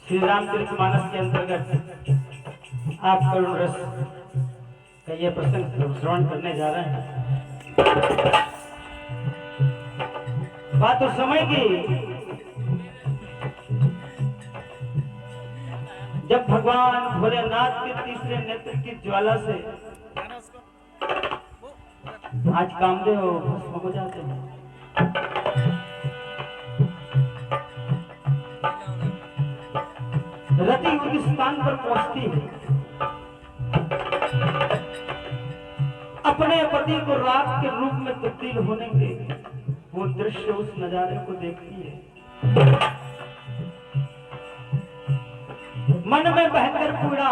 श्री रामचरितमानस के अंतर्गत आप करुण रस का यह प्रसंग श्रवण करने जा रहे हैं। बात उस समय की जब भगवान भोलेनाथ के तीसरे नेत्र की ज्वाला से आज कामदेव भस्म हो जाते हैं। रति उस स्थान पर पहुंचती है, अपने पति को रात के रूप में तब्दील होने के वो दृश्य उस नजारे को देखती है। मन में बहकर पूरा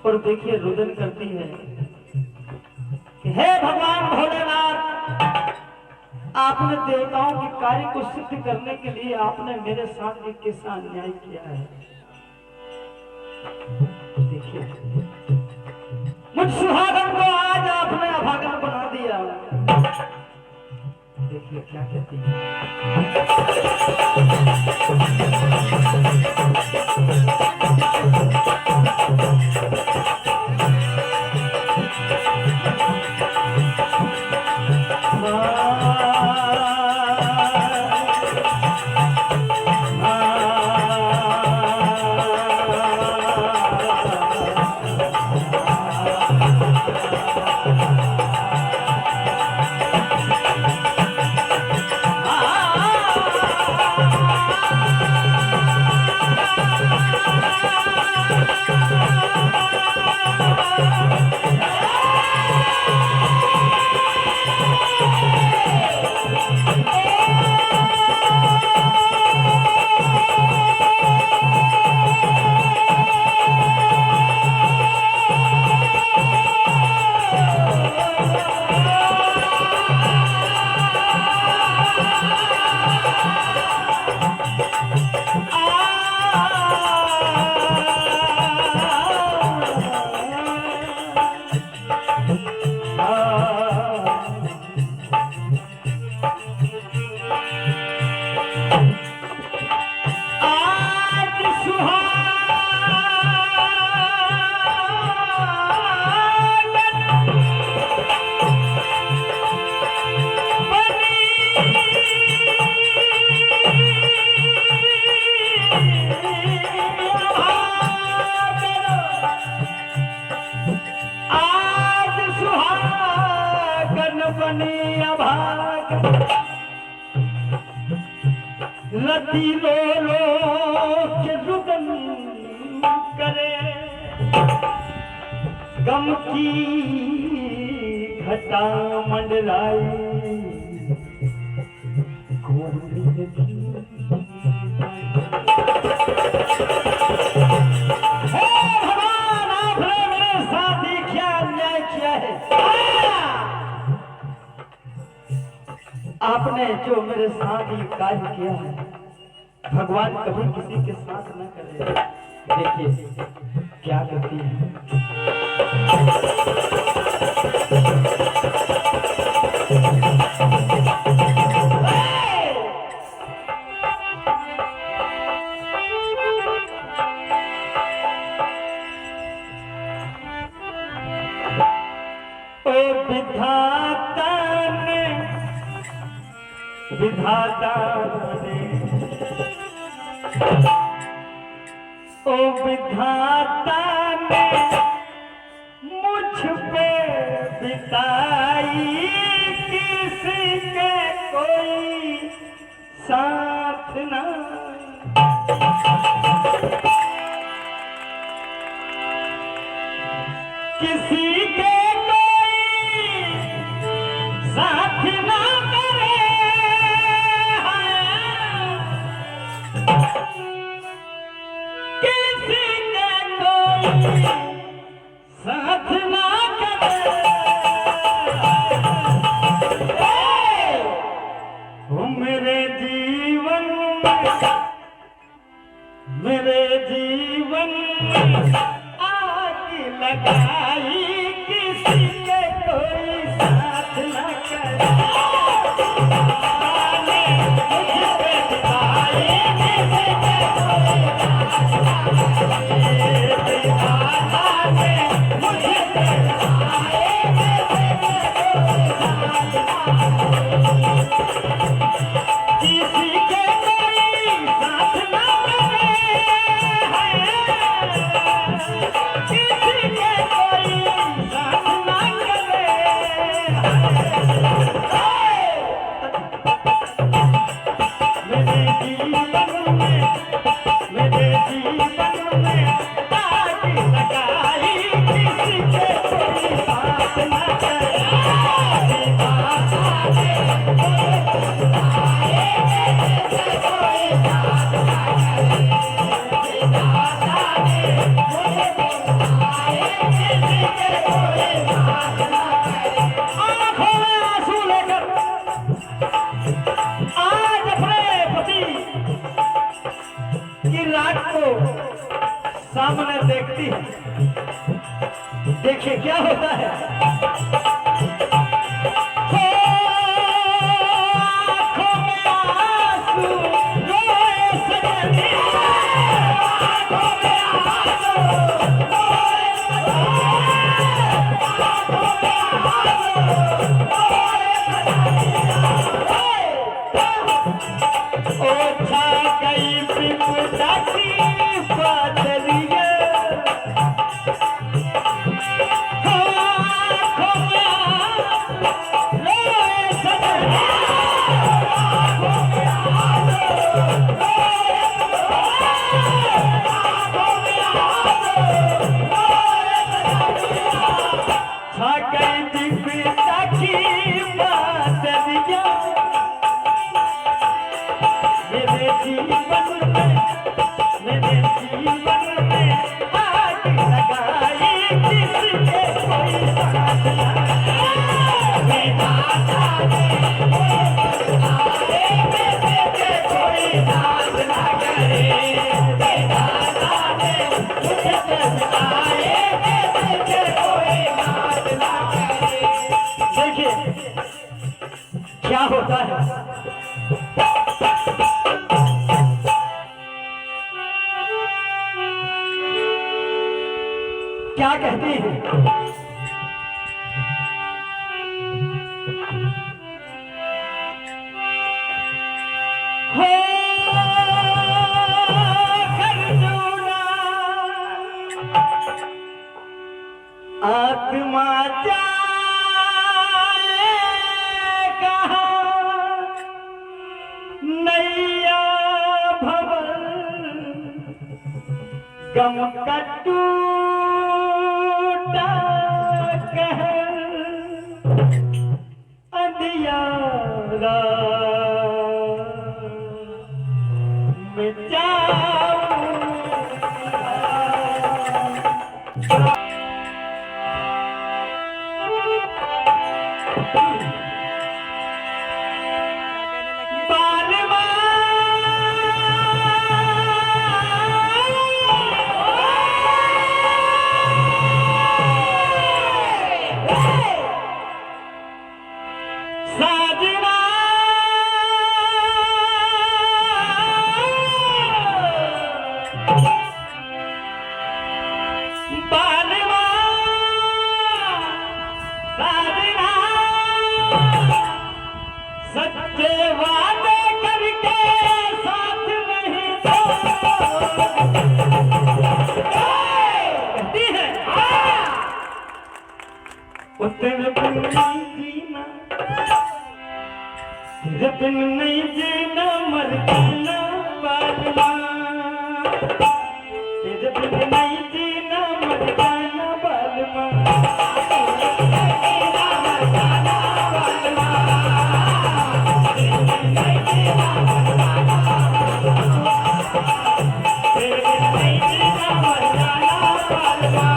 और देखिए रुदन करती है कि हे भगवान भोलेनाथ, आपने देवताओं के कार्य को सिद्ध करने के लिए आपने मेरे साथ एक कैसा अन्याय किया है। देखिए मुझ सुहागन को आज आपने अभागन बना दिया। देखिए क्या कहती है। रति लो के रुदन करे, गम की घटा मंडलाई, भगवान आपने मेरे साथ ही क्या अन्याय किया है। आपने जो मेरे साथ ही कार्य किया है, भगवान कभी किसी के साथ न करे। देखिए क्या कहती है। विधाता ने विधाता ने ओ विधाता ने मुझ पे बिताई किसी के कोई साथ ना किसी के कोई साथ ना करे किसी के कोई साथ ना करे वो मेरे जीवन में आग लगाई किसी के कोई साथ न करे मुझ पे बिताई किसी के कोई विधाता ने मुझ पे बिताई किसी के कोई साथ न करे किसी के कोई साथ न करे मेरे जीवन में आग लगाई किसी के कोई साथ न करे आंखों में आंसू लेकर आज अपने पति की रात को सामने देखती है। देखिए क्या होता है। आंखों में आंसू रोए सजनी आंखों में आंसू क्या होता है। क्या कहती है। आत्मा जाए कहाँ नैया भवन गम का टूटा कहर अंधियारा में जाऊं साधना सच्चे वादे करके साथ नहीं कहती है तेरे बिन नहीं जीना, तेरे बिन नहीं जीना, मर जाना बालमा, तेरे बिन नहीं जीना, मर जाना बालमा, तेरे बिन नहीं जीना, मर जाना बालमा, तेरे बिन नहीं जीना, मर जाना बालमा, तेरे बिन नहीं जीना, मर जाना बालमा,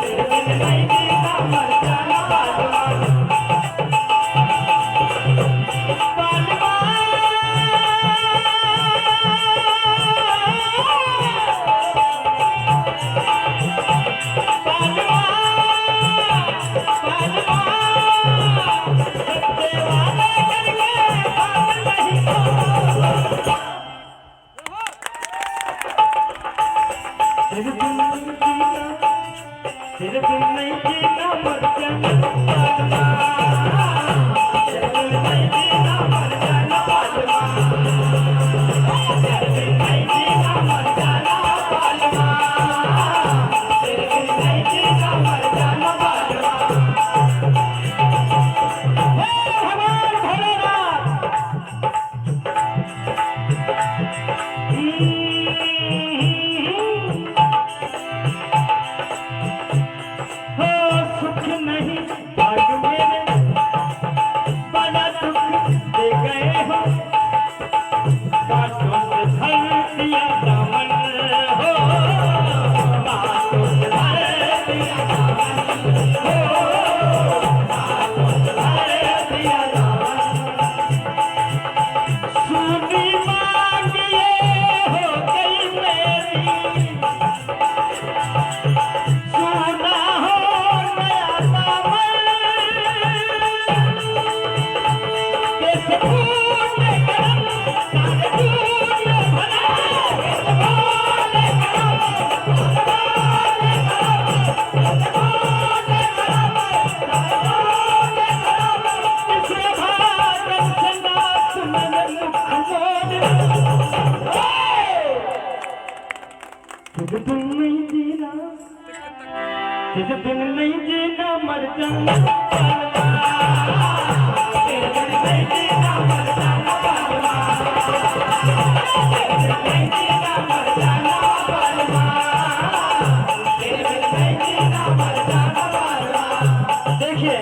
तेरे बिन नहीं जीना, मर जाना बालमा। हे भगवान भोलेनाथ, सुख नहीं भाग मेरे, बड़ा दुख दे गए हो, कांटों से भर दिया दामन हो, कांटों से भर दिया दामन हो, कांटों से भर दिया दामन। सुनी मांग ये हो गई मेरी, सुना हो नया दामन, कैसे भूले करम, सारे भूले भला, कैसे भूले करम, सारे भूले करम, कैसे भूले करम, सारे भूले करम, किसने भागन से नाथ मैंने मुख मोड़, तेरे बिन नहीं जीना, तेरे बिन नहीं जीना, मर जाना बालमा, तेरे बिन नहीं जीना, मर जाना बालमा, तेरे बिन नहीं जीना, मर जाना बालमा, तेरे बिन नहीं जीना, मर जाना बालमा। देखिए